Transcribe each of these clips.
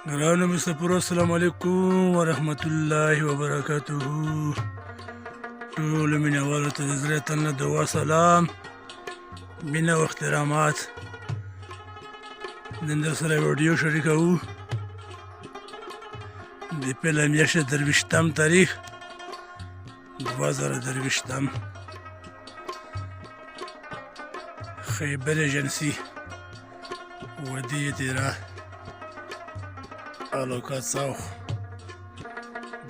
ګرانو مسافرو السلام علیکم ورحمت الله وبرکاته. ټولو مینهوالو ته د زړه تل دعا سلام مینه او احترامات. نن در سره ویډیو شریکوو د پیل میاشتې 23 تاریخ 2023 خیبر ایجنسی ودیعة تیرا الوکات ساوخ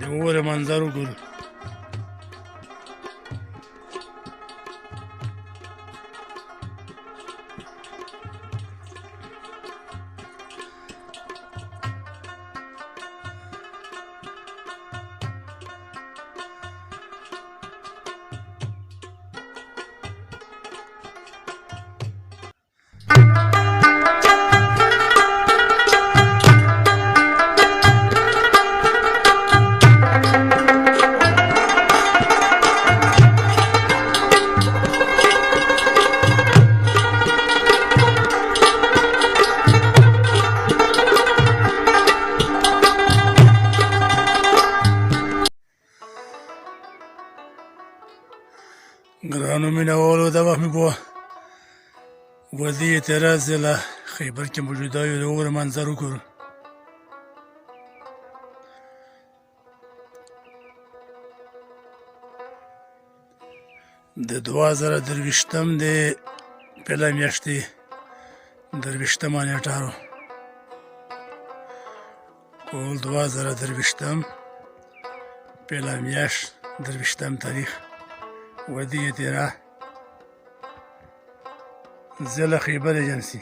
د اوره منظر وګورو. ګرانو مینهوالو دا وخت مې په ودیعة تیرا ضلع خیبر کې موجوده یو د اوره منظر وګورو. د 2023 د پیله میاشتې 23 نیټه کول 2023 پیله میاشت 23 تاریخ ودیعة تیرا ضلع خیبر ایجنسی.